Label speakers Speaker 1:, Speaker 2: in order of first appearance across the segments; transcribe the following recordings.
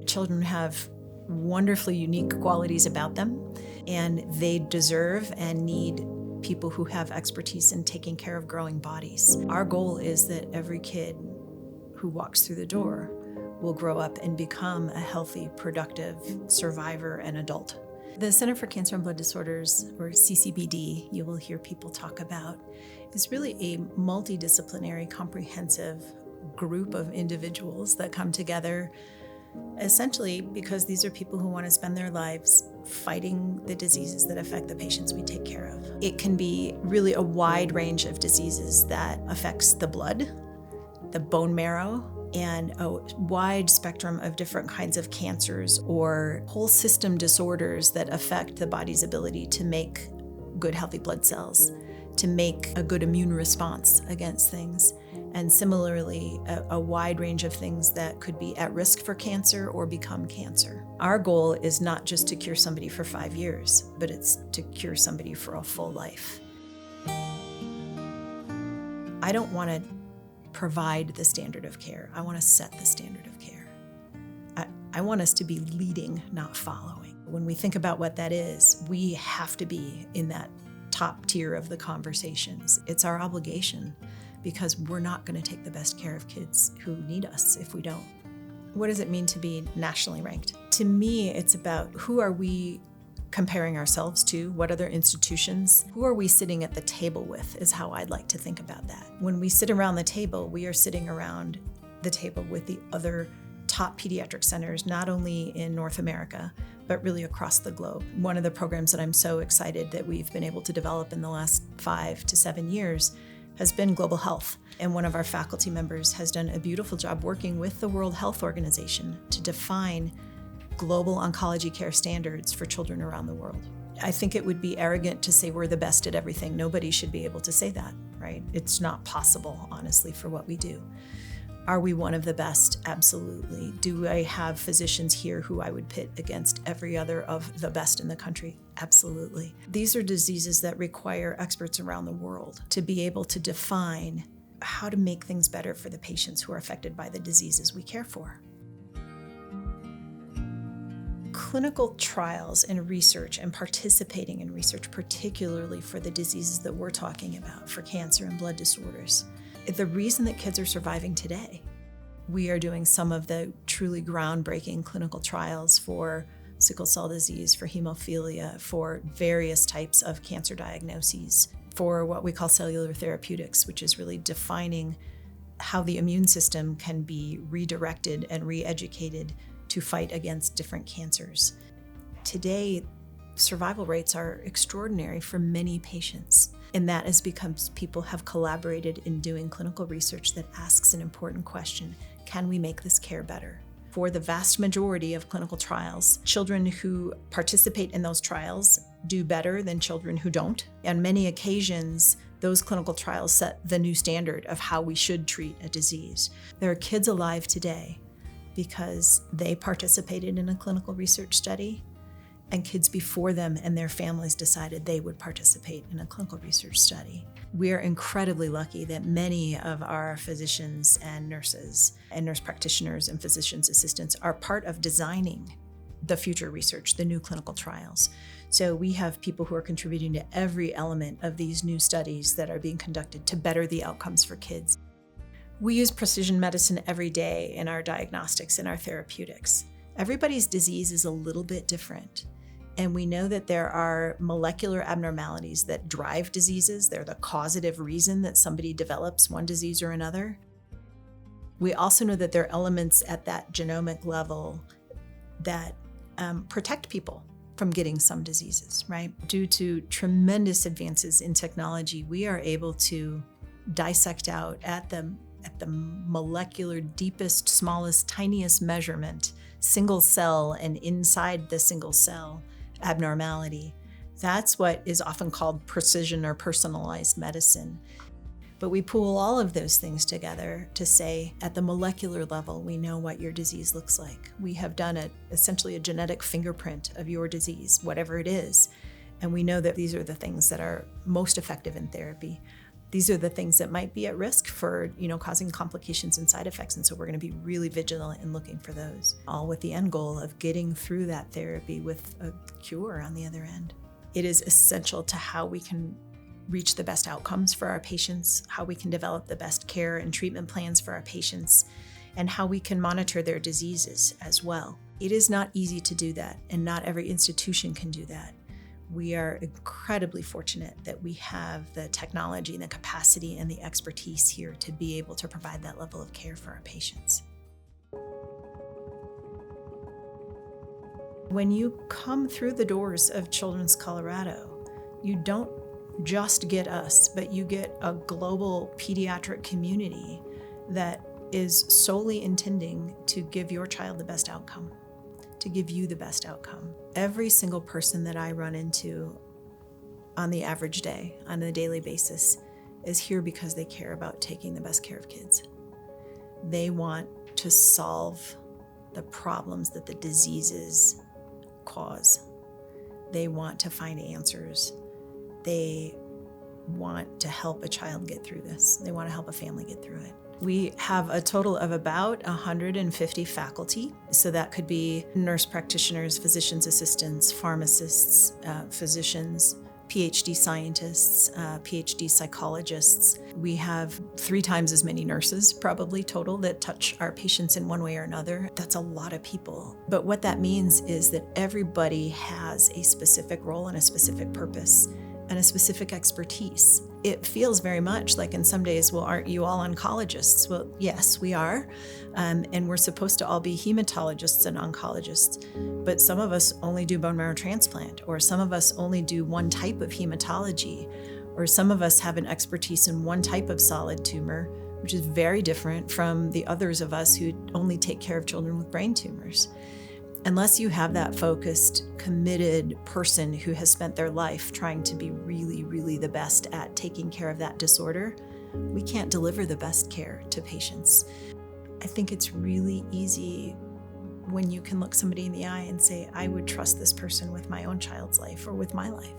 Speaker 1: Children have wonderfully unique qualities about them, and they deserve and need people who have expertise in taking care of growing bodies. Our goal is that every kid who walks through the door will grow up and become a healthy, productive survivor and adult. The Center for Cancer and Blood Disorders, or CCBD, you will hear people talk about, is really a multidisciplinary, comprehensive group of individuals that come together essentially because these are people who want to spend their lives fighting the diseases that affect the patients we take care of. It can be really a wide range of diseases that affects the blood, the bone marrow, and a wide spectrum of different kinds of cancers or whole system disorders that affect the body's ability to make good, healthy blood cells, to make a good immune response against things. And similarly, a wide range of things that could be at risk for cancer or become cancer. Our goal is not just to cure somebody for 5 years, but it's to cure somebody for a full life. I don't want to provide the standard of care. I want to set the standard of care. I want us to be leading, not following. When we think about what that is, we have to be in that top tier of the conversations. It's our obligation, because we're not going to take the best care of kids who need us if we don't. What does it mean to be nationally ranked? To me, it's about who are we comparing ourselves to, what other institutions, who are we sitting at the table with is how I'd like to think about that. When we sit around the table, we are sitting around the table with the other top pediatric centers, not only in North America, but really across the globe. One of the programs that I'm so excited that we've been able to develop in the last 5 to 7 years has been global health. And one of our faculty members has done a beautiful job working with the World Health Organization to define global oncology care standards for children around the world. I think it would be arrogant to say we're the best at everything. Nobody should be able to say that, right? It's not possible, honestly, for what we do. Are we one of the best? Absolutely. Do I have physicians here who I would pit against every other of the best in the country? Absolutely. These are diseases that require experts around the world to be able to define how to make things better for the patients who are affected by the diseases we care for. Clinical trials and research and participating in research, particularly for the diseases that we're talking about, for cancer and blood disorders, the reason that kids are surviving today. We are doing some of the truly groundbreaking clinical trials for sickle cell disease, for hemophilia, for various types of cancer diagnoses, for what we call cellular therapeutics, which is really defining how the immune system can be redirected and re-educated to fight against different cancers. Today, survival rates are extraordinary for many patients. And that is because people have collaborated in doing clinical research that asks an important question: can we make this care better? For the vast majority of clinical trials, children who participate in those trials do better than children who don't. On many occasions, those clinical trials set the new standard of how we should treat a disease. There are kids alive today because they participated in a clinical research study, and kids before them and their families decided they would participate in a clinical research study. We are incredibly lucky that many of our physicians and nurses and nurse practitioners and physicians' assistants are part of designing the future research, the new clinical trials. So we have people who are contributing to every element of these new studies that are being conducted to better the outcomes for kids. We use precision medicine every day in our diagnostics and our therapeutics. Everybody's disease is a little bit different. And we know that there are molecular abnormalities that drive diseases. They're the causative reason that somebody develops one disease or another. We also know that there are elements at that genomic level that protect people from getting some diseases, right? Due to tremendous advances in technology, we are able to dissect out at the molecular, deepest, smallest, tiniest measurement, single cell and inside the single cell abnormality. That's what is often called precision or personalized medicine. But we pool all of those things together to say, at the molecular level, we know what your disease looks like. We have done essentially a genetic fingerprint of your disease, whatever it is. And we know that these are the things that are most effective in therapy. These are the things that might be at risk for, causing complications and side effects. And so we're going to be really vigilant in looking for those, all with the end goal of getting through that therapy with a cure on the other end. It is essential to how we can reach the best outcomes for our patients, how we can develop the best care and treatment plans for our patients, and how we can monitor their diseases as well. It is not easy to do that, and not every institution can do that. We are incredibly fortunate that we have the technology and the capacity and the expertise here to be able to provide that level of care for our patients. When you come through the doors of Children's Colorado, you don't just get us, but you get a global pediatric community that is solely intending to give your child the best outcome, to give you the best outcome. Every single person that I run into on the average day, on a daily basis, is here because they care about taking the best care of kids. They want to solve the problems that the diseases cause. They want to find answers. They want to help a child get through this. They want to help a family get through it. We have a total of about 150 faculty. So that could be nurse practitioners, physician's assistants, pharmacists, physicians, PhD scientists, PhD psychologists. We have 3 times as many nurses probably total that touch our patients in one way or another. That's a lot of people. But what that means is that everybody has a specific role and a specific purpose and a specific expertise. It feels very much like in some days, well, aren't you all oncologists? Well, yes, we are. And we're supposed to all be hematologists and oncologists. But some of us only do bone marrow transplant, or some of us only do one type of hematology, or some of us have an expertise in one type of solid tumor, which is very different from the others of us who only take care of children with brain tumors. Unless you have that focused, committed person who has spent their life trying to be really, really the best at taking care of that disorder, we can't deliver the best care to patients. I think it's really easy when you can look somebody in the eye and say, I would trust this person with my own child's life or with my life.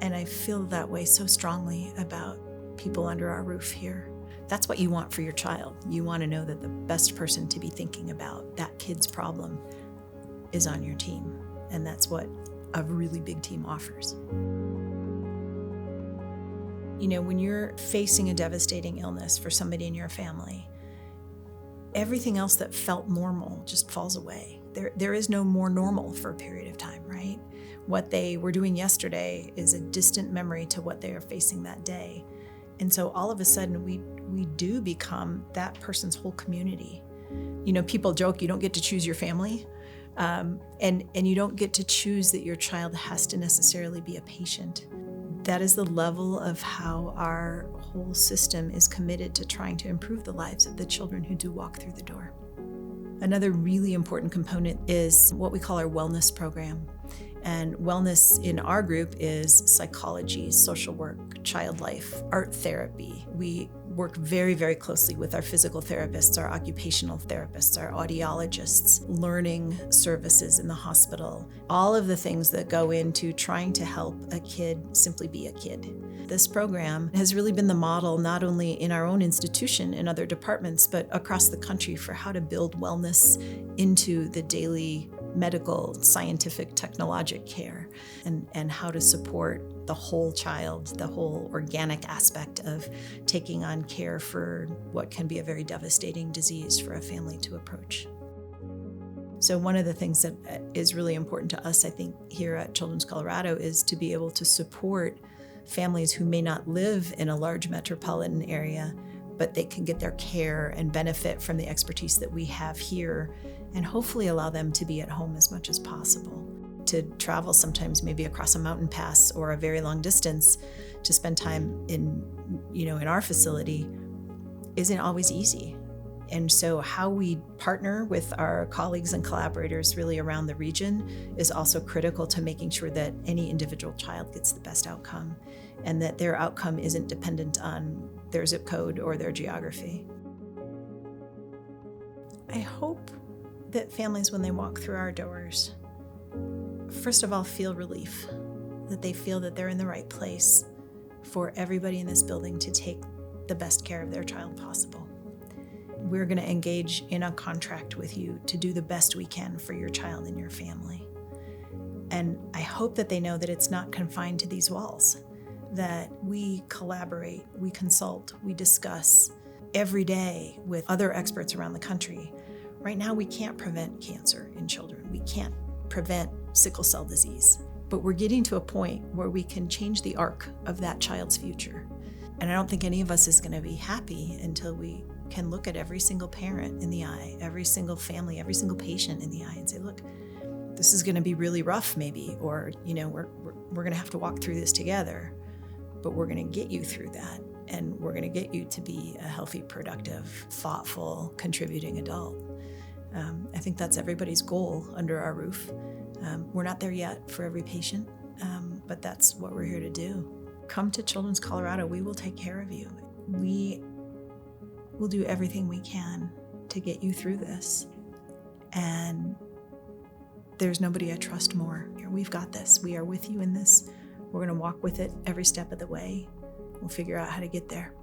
Speaker 1: And I feel that way so strongly about people under our roof here. That's what you want for your child. You want to know that the best person to be thinking about that kid's problem is on your team. And that's what a really big team offers. When you're facing a devastating illness for somebody in your family, everything else that felt normal just falls away. There is no more normal for a period of time, right? What they were doing yesterday is a distant memory to what they are facing that day. And so all of a sudden, we do become that person's whole community. People joke you don't get to choose your family, and you don't get to choose that your child has to necessarily be a patient. That is the level of how our whole system is committed to trying to improve the lives of the children who do walk through the door. Another really important component is what we call our wellness program. And wellness in our group is psychology, social work, child life, art therapy. We work very, very closely with our physical therapists, our occupational therapists, our audiologists, learning services in the hospital, all of the things that go into trying to help a kid simply be a kid. This program has really been the model not only in our own institution and other departments, but across the country for how to build wellness into the daily medical, scientific, technologic care, and how to support the whole child, the whole organic aspect of taking on care for what can be a very devastating disease for a family to approach. So one of the things that is really important to us, I think, here at Children's Colorado is to be able to support families who may not live in a large metropolitan area, but they can get their care and benefit from the expertise that we have here, and hopefully allow them to be at home as much as possible. To travel sometimes maybe across a mountain pass or a very long distance to spend time in our facility isn't always easy. And so how we partner with our colleagues and collaborators really around the region is also critical to making sure that any individual child gets the best outcome, and that their outcome isn't dependent on their zip code or their geography. I hope that families, when they walk through our doors, first of all, feel relief, that they feel that they're in the right place, for everybody in this building to take the best care of their child possible. We're going to engage in a contract with you to do the best we can for your child and your family. And I hope that they know that it's not confined to these walls, that we collaborate, we consult, we discuss every day with other experts around the country. Right now, we can't prevent cancer in children. We can't prevent sickle cell disease. But we're getting to a point where we can change the arc of that child's future. And I don't think any of us is going to be happy until we can look at every single parent in the eye, every single family, every single patient in the eye and say, look, this is going to be really rough maybe, or, we're going to have to walk through this together, but we're going to get you through that. And we're going to get you to be a healthy, productive, thoughtful, contributing adult. I think that's everybody's goal under our roof. We're not there yet for every patient, but that's what we're here to do. Come to Children's Colorado. We will take care of you. We will do everything we can to get you through this. And there's nobody I trust more. We've got this. We are with you in this. We're going to walk with it every step of the way. We'll figure out how to get there.